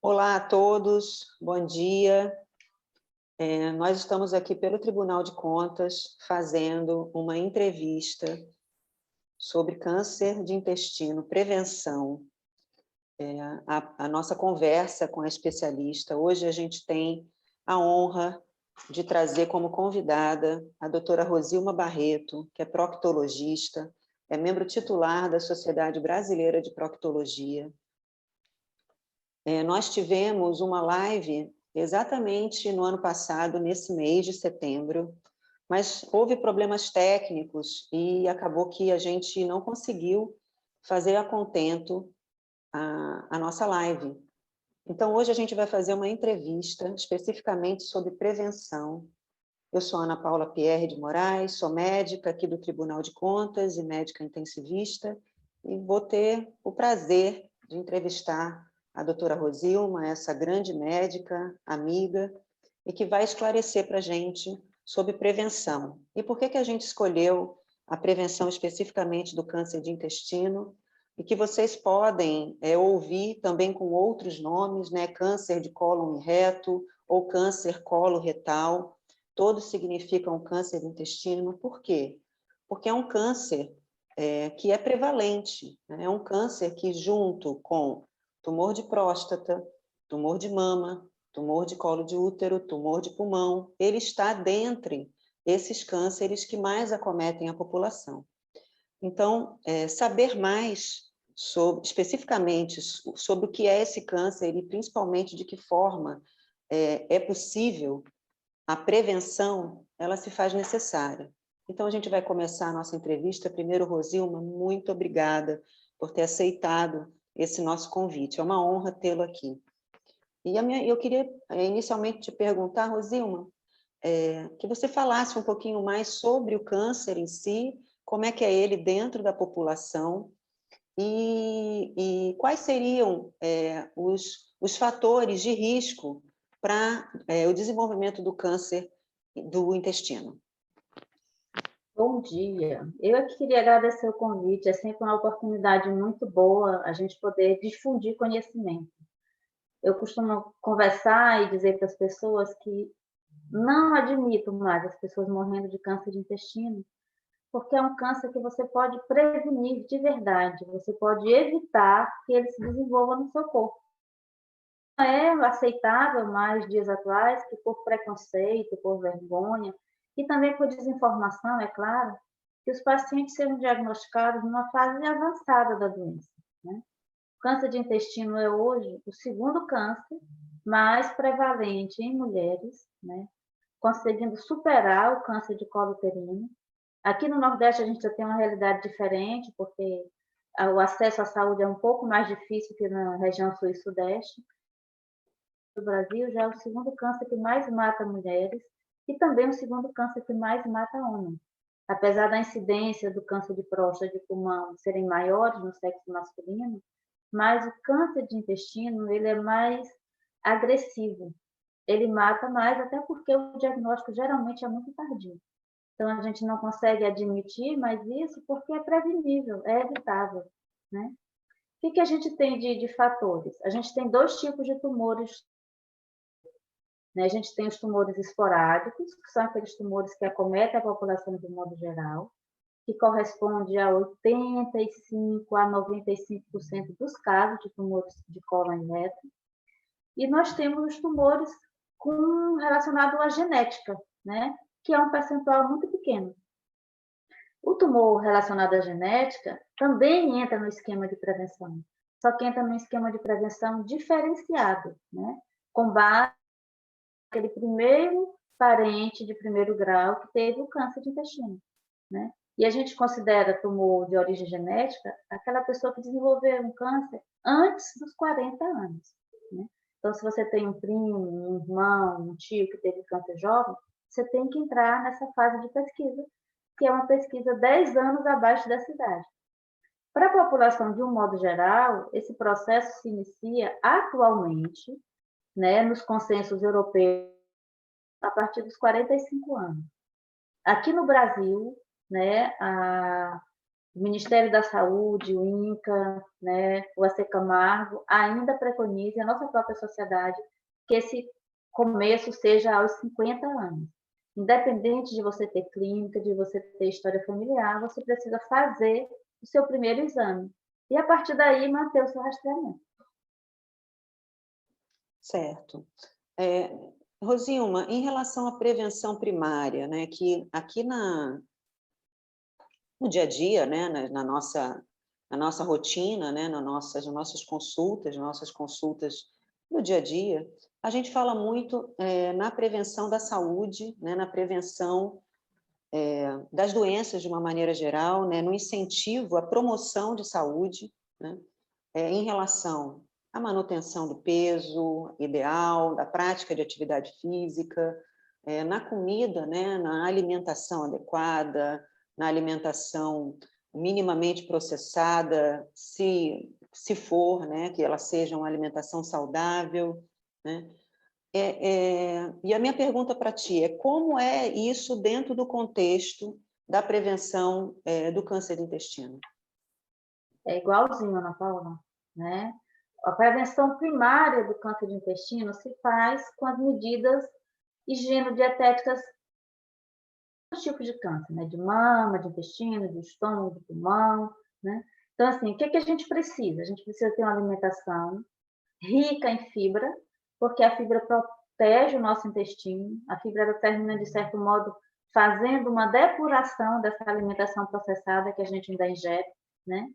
Olá a todos, bom dia. Nós estamos aqui pelo Tribunal de Contas fazendo uma entrevista sobre câncer de intestino, prevenção. A nossa conversa com a especialista, hoje a gente tem a honra de trazer como convidada a doutora Rosilma Barreto, que é proctologista, é membro titular da Sociedade Brasileira de Proctologia. Nós tivemos uma live exatamente no ano passado, nesse mês de setembro, mas houve problemas técnicos e acabou que a gente não conseguiu fazer a contento a nossa live. Então, hoje a gente vai fazer uma entrevista especificamente sobre prevenção. Eu sou Ana Paula Pierre de Moraes, sou médica aqui do Tribunal de Contas e médica intensivista, e vou ter o prazer de entrevistar a doutora Rosilma, essa grande médica, amiga, e que vai esclarecer para a gente sobre prevenção. E por que a gente escolheu a prevenção especificamente do câncer de intestino, e que vocês podem ouvir também com outros nomes, né? Câncer de cólon e reto, ou câncer coloretal, todos significam câncer do intestino. Por quê? Porque é um câncer que é prevalente, né? É um câncer que, junto com tumor de próstata, tumor de mama, tumor de colo de útero, tumor de pulmão, ele está dentre esses cânceres que mais acometem a população. Então, saber mais especificamente sobre o que é esse câncer e principalmente de que forma é possível a prevenção, ela se faz necessária. Então, a gente vai começar a nossa entrevista. Primeiro, Rosilma, muito obrigada por ter aceitado esse nosso convite. É uma honra tê-lo aqui. E eu queria, inicialmente, te perguntar, Rosilma, que você falasse um pouquinho mais sobre o câncer em si, como é que é ele dentro da população, e quais seriam os fatores de risco para o desenvolvimento do câncer do intestino. Bom dia. Eu é que queria agradecer o convite. É sempre uma oportunidade muito boa a gente poder difundir conhecimento. Eu costumo conversar e dizer para as pessoas que não admito mais as pessoas morrendo de câncer de intestino, porque é um câncer que você pode prevenir de verdade, você pode evitar que ele se desenvolva no seu corpo. Não é aceitável mais dias atuais que por preconceito, por vergonha e também por desinformação, é claro, que os pacientes sejam diagnosticados numa fase avançada da doença, né? O câncer de intestino é hoje o segundo câncer mais prevalente em mulheres, né? Conseguindo superar o câncer de colo uterino. Aqui no Nordeste a gente já tem uma realidade diferente, porque o acesso à saúde é um pouco mais difícil que na região sul e sudeste. Do Brasil já é o segundo câncer que mais mata mulheres e também o segundo câncer que mais mata homens. Apesar da incidência do câncer de próstata e de pulmão serem maiores no sexo masculino, mas o câncer de intestino ele é mais agressivo. Ele mata mais, até porque o diagnóstico geralmente é muito tardio. Então a gente não consegue admitir mais isso porque é prevenível, é evitável, né? O que a gente tem de fatores? A gente tem dois tipos de tumores, né? A gente tem os tumores esporádicos, que são aqueles tumores que acometem a população de modo geral, que corresponde a 85 a 95% dos casos de tumores de cólon e reto. E nós temos os tumores relacionados à genética, né? Que é um percentual muito pequeno. O tumor relacionado à genética também entra no esquema de prevenção, só que entra no esquema de prevenção diferenciado, né? Com base aquele primeiro parente de primeiro grau que teve o câncer de intestino, né? E a gente considera tumor de origem genética aquela pessoa que desenvolveu um câncer antes dos 40 anos, né? Então, se você tem um primo, um irmão, um tio que teve câncer jovem, você tem que entrar nessa fase de pesquisa, que é uma pesquisa 10 anos abaixo dessa idade. Para a população, de um modo geral, esse processo se inicia atualmente, né, nos consensos europeus, a partir dos 45 anos. Aqui no Brasil, né, O Ministério da Saúde, o INCA, né, o AC Camargo, ainda preconiza, e a nossa própria sociedade, que esse começo seja aos 50 anos. Independente de você ter clínica, de você ter história familiar, você precisa fazer o seu primeiro exame. E, a partir daí, manter o seu rastreamento. Certo. Rosilma, em relação à prevenção primária, né, que aqui no dia a dia, né, na nossa rotina, né, nas nossas consultas no dia a dia, a gente fala muito na prevenção da saúde, né, na prevenção das doenças de uma maneira geral, né, no incentivo à promoção de saúde, né, em relação à manutenção do peso ideal, da prática de atividade física, na comida, né, na alimentação adequada, na alimentação minimamente processada, se for, né, que ela seja uma alimentação saudável, né? E a minha pergunta para ti é como é isso dentro do contexto da prevenção do câncer de intestino? É igualzinho, Ana Paula, né? A prevenção primária do câncer de intestino se faz com as medidas higienodietéticas dos tipos de câncer, né? De mama, de intestino, de estômago, de pulmão, né? Então, assim, o que a gente precisa? A gente precisa ter uma alimentação rica em fibra, porque a fibra protege o nosso intestino, a fibra ela termina, de certo modo, fazendo uma depuração dessa alimentação processada que a gente ainda ingere, né?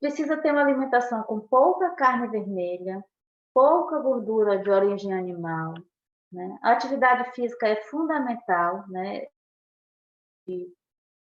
Precisa ter uma alimentação com pouca carne vermelha, pouca gordura de origem animal, né? A atividade física é fundamental, né?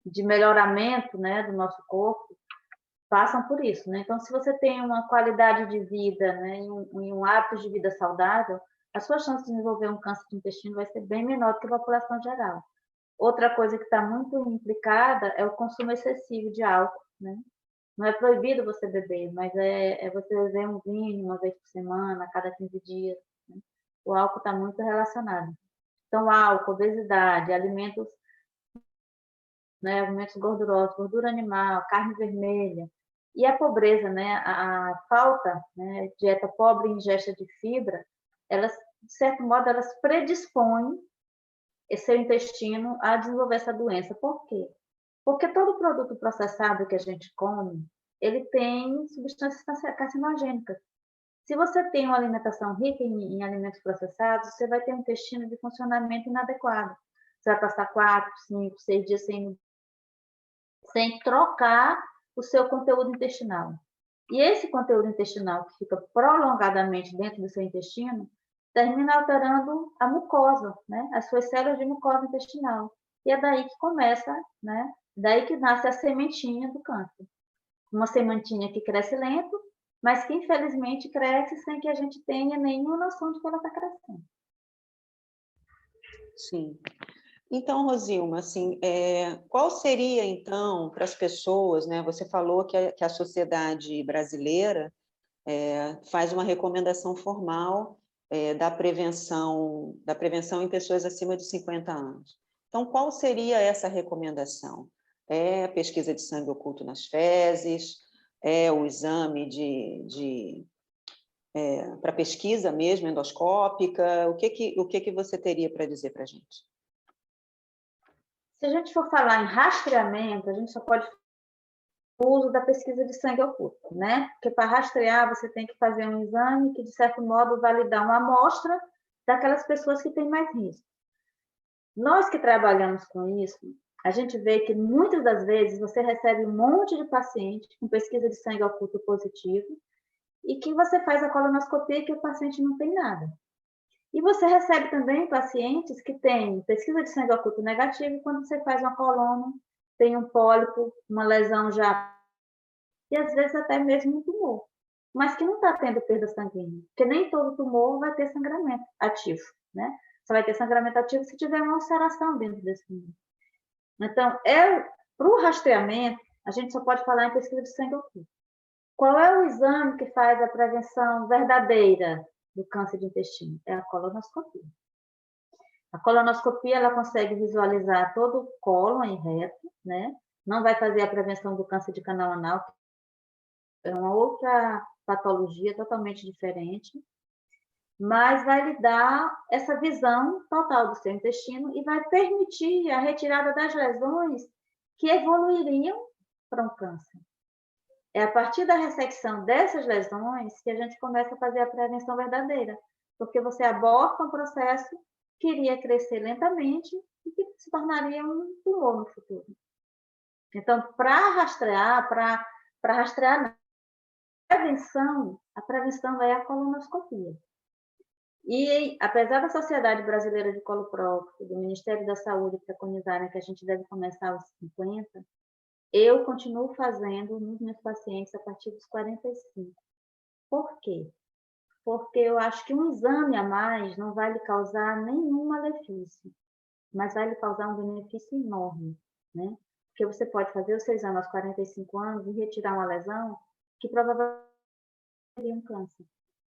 De melhoramento, né, do nosso corpo, passam por isso, né? Então, se você tem uma qualidade de vida, né, e um hábito de vida saudável, a sua chance de desenvolver um câncer de intestino vai ser bem menor do que a população geral. Outra coisa que está muito implicada é o consumo excessivo de álcool, né? Não é proibido você beber, mas você beber um vinho uma vez por semana, a cada 15 dias. Né? O álcool está muito relacionado. Então, álcool, obesidade, alimentos, né, alimentos gordurosos, gordura animal, carne vermelha, e a pobreza, né, a falta, né, dieta pobre em ingesta de fibra, elas, de certo modo, elas predispõem seu intestino a desenvolver essa doença. Por quê? Porque todo produto processado que a gente come, ele tem substâncias carcinogênicas. Se você tem uma alimentação rica em alimentos processados, você vai ter um intestino de funcionamento inadequado. Você vai passar 4, 5, 6 dias sem trocar o seu conteúdo intestinal. E esse conteúdo intestinal que fica prolongadamente dentro do seu intestino termina alterando a mucosa, né? As suas células de mucosa intestinal. E é daí que começa, né? Daí que nasce a sementinha do câncer. Uma sementinha que cresce lento, mas que infelizmente cresce sem que a gente tenha nenhuma noção de que ela está crescendo. Sim. Então, Rosilma, assim, qual seria, então, para as pessoas, né? Você falou que a sociedade brasileira faz uma recomendação formal da prevenção em pessoas acima de 50 anos. Então, qual seria essa recomendação? É a pesquisa de sangue oculto nas fezes? É o exame para pesquisa mesmo, endoscópica? O que você teria para dizer para a gente? Se a gente for falar em rastreamento, a gente só pode o uso da pesquisa de sangue oculto, né? Porque para rastrear você tem que fazer um exame que, de certo modo, vai lhe dar uma amostra daquelas pessoas que têm mais risco. Nós que trabalhamos com isso, a gente vê que muitas das vezes você recebe um monte de paciente com pesquisa de sangue oculto positivo e que você faz a colonoscopia e que o paciente não tem nada. E você recebe também pacientes que têm pesquisa de sangue oculto negativo e quando você faz uma coluna, tem um pólipo, uma lesão já, e às vezes até mesmo um tumor, mas que não está tendo perda sanguínea, porque nem todo tumor vai ter sangramento ativo, né? Só vai ter sangramento ativo se tiver uma ulceração dentro desse tumor. Então, para o rastreamento, a gente só pode falar em pesquisa de sangue oculto. Qual é o exame que faz a prevenção verdadeira do câncer de intestino? É a colonoscopia. A colonoscopia ela consegue visualizar todo o cólon em reto, né? não vai fazer a prevenção do câncer de canal anal, que é uma outra patologia totalmente diferente, mas vai lhe dar essa visão total do seu intestino e vai permitir a retirada das lesões que evoluiriam para um câncer. É a partir da ressecção dessas lesões que a gente começa a fazer a prevenção verdadeira, porque você aborta um processo que iria crescer lentamente e que se tornaria um tumor no futuro. Então, para rastrear a prevenção é a colonoscopia. E, apesar da Sociedade Brasileira de Coloprocto, do Ministério da Saúde preconizarem que a gente deve começar aos 50, eu continuo fazendo nos meus pacientes a partir dos 45. Por quê? Porque eu acho que um exame a mais não vai lhe causar nenhum malefício, mas vai lhe causar um benefício enorme, né? Porque você pode fazer o seu exame aos 45 anos e retirar uma lesão que provavelmente seria um câncer,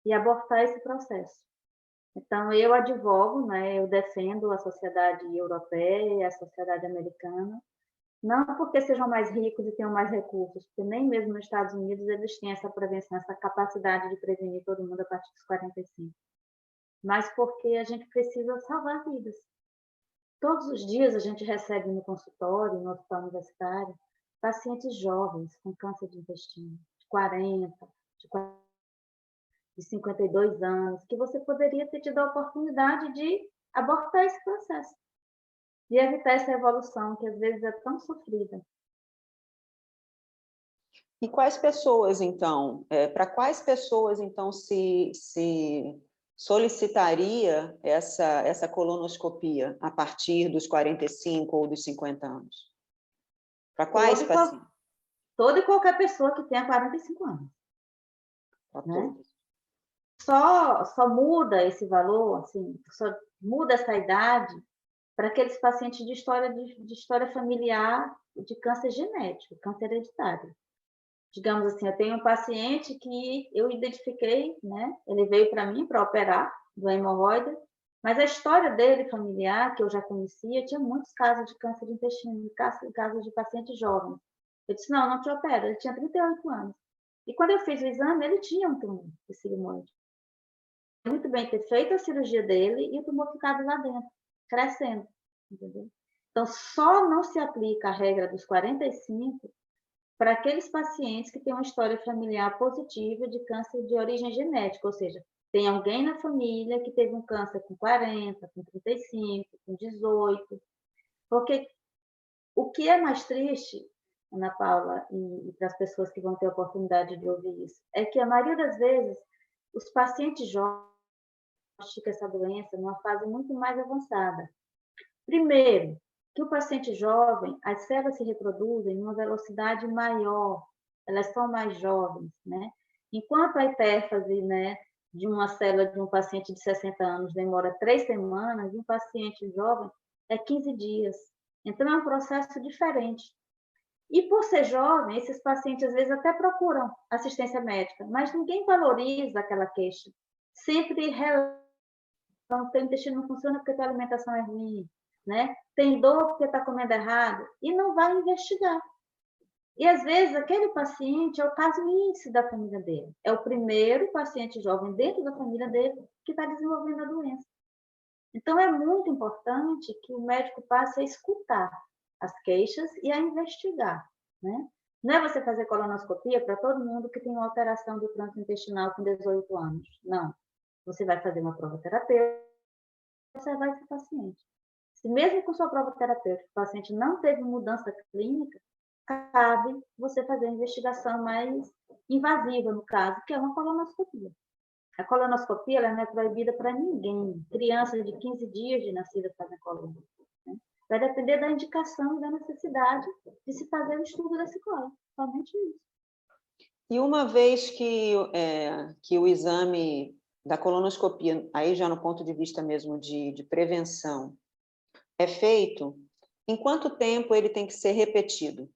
e abortar esse processo. Então, eu advogo, né, eu defendo a sociedade europeia e a sociedade americana, não porque sejam mais ricos e tenham mais recursos, porque nem mesmo nos Estados Unidos eles têm essa prevenção, essa capacidade de prevenir todo mundo a partir dos 45, mas porque a gente precisa salvar vidas. Todos os dias a gente recebe no consultório, no hospital universitário, pacientes jovens com câncer de intestino, de 40, de 52 anos, que você poderia ter tido a oportunidade de abortar esse processo, de evitar essa evolução que às vezes é tão sofrida. E quais pessoas, então, para quais pessoas, então, se solicitaria essa colonoscopia a partir dos 45 ou dos 50 anos? Para quais pacientes? Toda e qualquer pessoa que tenha 45 anos. Para né? todos. Só muda esse valor, assim, só muda essa idade para aqueles pacientes de história familiar de câncer genético, câncer hereditário. Digamos assim, eu tenho um paciente que eu identifiquei, né? Ele veio para mim para operar do hemorroida, mas a história dele familiar, que eu já conhecia, tinha muitos casos de câncer de intestino, casos de pacientes jovens. Eu disse, não te opero. Ele tinha 38 anos. E quando eu fiz o exame, ele tinha um tumor sigmoide. Muito bem ter feito a cirurgia dele e o tumor ficado lá dentro, crescendo. Entendeu? Então, só não se aplica a regra dos 45 para aqueles pacientes que têm uma história familiar positiva de câncer de origem genética, ou seja, tem alguém na família que teve um câncer com 40, com 35, com 18, porque o que é mais triste, Ana Paula, e para as pessoas que vão ter a oportunidade de ouvir isso, é que a maioria das vezes os pacientes jovens diagnosticam essa doença numa fase muito mais avançada. Primeiro, que o paciente jovem, as células se reproduzem em uma velocidade maior, elas são mais jovens, né? Enquanto a hipérfase, né, de uma célula de um paciente de 60 anos demora 3 semanas, de um paciente jovem é 15 dias. Então, é um processo diferente. E por ser jovem, esses pacientes às vezes até procuram assistência médica, mas ninguém valoriza aquela queixa. Sempre então, teu intestino não funciona porque tua alimentação é ruim, né? Tem dor porque está comendo errado, e não vai investigar. E, às vezes, aquele paciente é o caso índice da família dele. É o primeiro paciente jovem dentro da família dele que está desenvolvendo a doença. Então, é muito importante que o médico passe a escutar as queixas e a investigar, né? Não é você fazer colonoscopia para todo mundo que tem uma alteração do trânsito intestinal com 18 anos. Não. Você vai fazer uma prova terapêutica, observar esse paciente. Se mesmo com sua prova terapêutica o paciente não teve mudança clínica, cabe você fazer a investigação mais invasiva, no caso, que é uma colonoscopia. A colonoscopia ela não é proibida para ninguém. Crianças de 15 dias de nascida fazem colonoscopia. Né? Vai depender da indicação e da necessidade de se fazer o estudo desse colo. Somente isso. E uma vez que o exame da colonoscopia, aí já no ponto de vista mesmo de prevenção, é feito, em quanto tempo ele tem que ser repetido?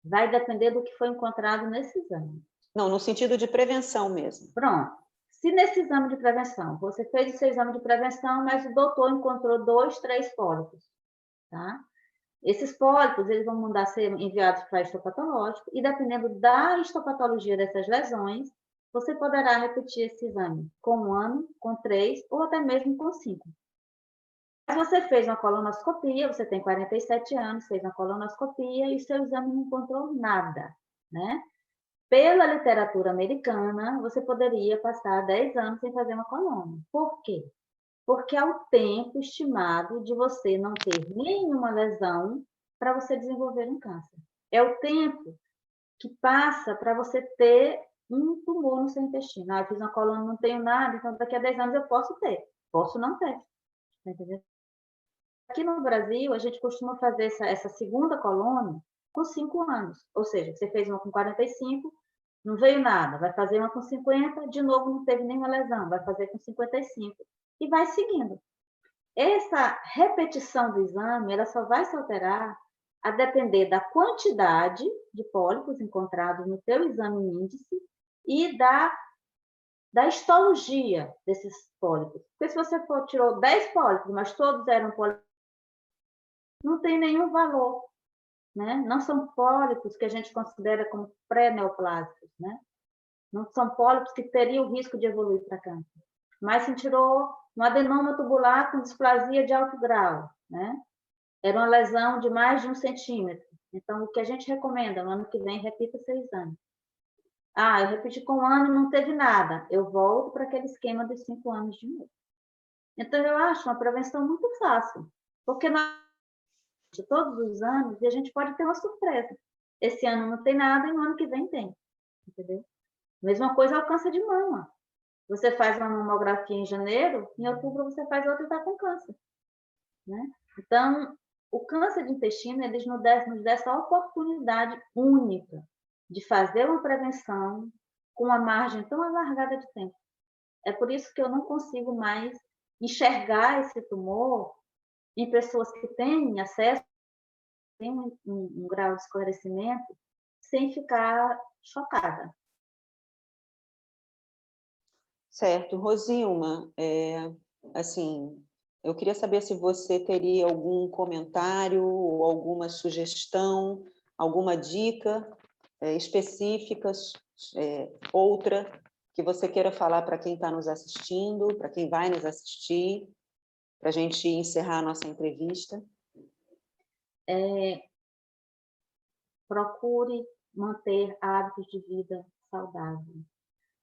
Vai depender do que foi encontrado nesse exame. Não, no sentido de prevenção mesmo. Pronto. Se nesse exame de prevenção, você fez o seu exame de prevenção, mas o doutor encontrou 2, 3 pólipos, tá? Esses pólipos, eles vão mandar ser enviados para histopatológico e, dependendo da histopatologia dessas lesões, você poderá repetir esse exame com 1 ano, com 3 ou até mesmo com 5. Mas você fez uma colonoscopia, você tem 47 anos, fez uma colonoscopia e o seu exame não encontrou nada, né? Pela literatura americana, você poderia passar 10 anos sem fazer uma colônia. Por quê? Porque é o tempo estimado de você não ter nenhuma lesão para você desenvolver um câncer. É o tempo que passa para você ter um tumor no seu intestino. Ah, eu fiz uma colônia, não tenho nada, então daqui a 10 anos eu posso ter. Posso não ter. Entendeu? Aqui no Brasil, a gente costuma fazer essa segunda colônia com 5 anos. Ou seja, você fez uma com 45, não veio nada. Vai fazer uma com 50, de novo não teve nenhuma lesão. Vai fazer com 55. E vai seguindo. Essa repetição do exame, ela só vai se alterar a depender da quantidade de pólipos encontrados no teu exame índice e da histologia desses pólipos. Porque se você tirou 10 pólipos, mas todos eram pólipos, não tem nenhum valor, né? Não são pólipos que a gente considera como pré-neoplásicos, né? Não são pólipos que teriam o risco de evoluir para câncer. Mas se tirou um adenoma tubular com displasia de alto grau, né? Era uma lesão de mais de 1 centímetro. Então, o que a gente recomenda, no ano que vem, repita seu exame. Ah, eu repeti com 1 ano e não teve nada. Eu volto para aquele esquema dos 5 anos de novo. Então, eu acho uma prevenção muito fácil, porque de todos os anos, e a gente pode ter uma surpresa. Esse ano não tem nada e no ano que vem tem. Entendeu? Mesma coisa é o câncer de mama. Você faz uma mamografia em janeiro, em outubro você faz outra e está com câncer. Né? Então, o câncer de intestino, ele nos dá essa oportunidade única de fazer uma prevenção com uma margem tão alargada de tempo. É por isso que eu não consigo mais enxergar esse tumor em pessoas que têm acesso, têm um grau de esclarecimento, sem ficar chocada. Certo. Rosilma, assim, eu queria saber se você teria algum comentário ou alguma sugestão, alguma dica específica, outra, que você queira falar para quem está nos assistindo, para quem vai nos assistir, para a gente encerrar a nossa entrevista. Procure manter hábitos de vida saudáveis.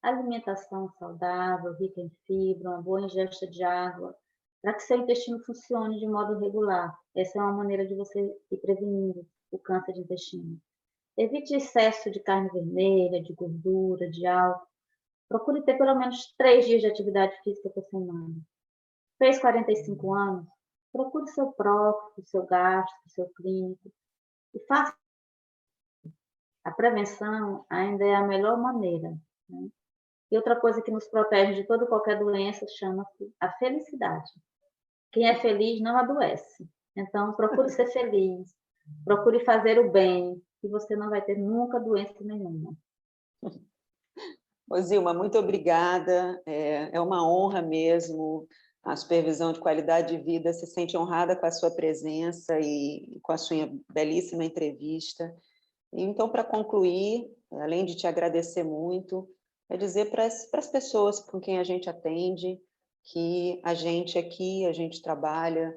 Alimentação saudável, rica em fibra, uma boa ingesta de água, para que seu intestino funcione de modo regular. Essa é uma maneira de você ir prevenindo o câncer de intestino. Evite excesso de carne vermelha, de gordura, de álcool. Procure ter pelo menos 3 dias de atividade física por semana. Fez 45 anos? Procure seu próprio, seu gastro, seu clínico. E faça. A prevenção ainda é a melhor maneira. Né? E outra coisa que nos protege de toda e qualquer doença chama-se a felicidade. Quem é feliz não adoece. Então, procure ser feliz, procure fazer o bem, e você não vai ter nunca doença nenhuma. Rosilma, muito obrigada. É uma honra mesmo. A Supervisão de Qualidade de Vida se sente honrada com a sua presença e com a sua belíssima entrevista. Então, para concluir, além de te agradecer muito, é dizer para as pessoas com quem a gente atende que a gente aqui, a gente trabalha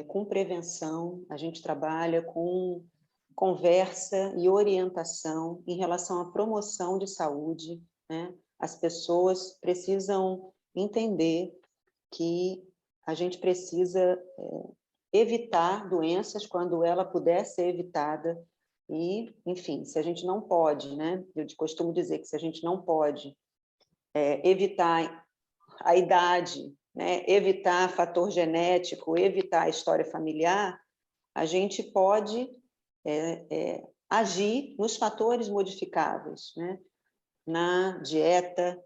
com prevenção, a gente trabalha com conversa e orientação em relação à promoção de saúde, né? As pessoas precisam entender que a gente precisa evitar doenças quando ela puder ser evitada. E, enfim, se a gente não pode, né? Eu costumo dizer que se a gente não pode evitar a idade, né? Evitar fator genético, evitar a história familiar, a gente pode agir nos fatores modificáveis, né? Na dieta,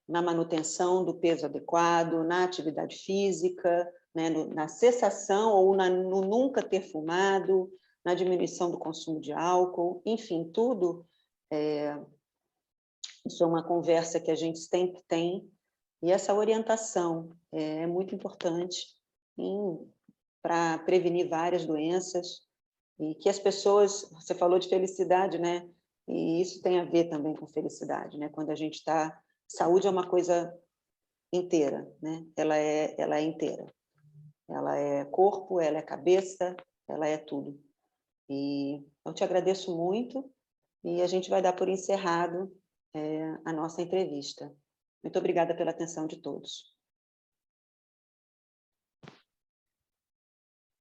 na manutenção do peso adequado, na atividade física, né? Na cessação ou no nunca ter fumado, na diminuição do consumo de álcool, enfim, tudo. Isso é uma conversa que a gente sempre tem, e essa orientação é muito importante para prevenir várias doenças, E que as pessoas, você falou de felicidade, né? E isso tem a ver também com felicidade, né? Quando a gente está... Saúde é uma coisa inteira, né? Ela é inteira. Ela é corpo, ela é cabeça, ela é tudo. E eu te agradeço muito e a gente vai dar por encerrado a nossa entrevista. Muito obrigada pela atenção de todos.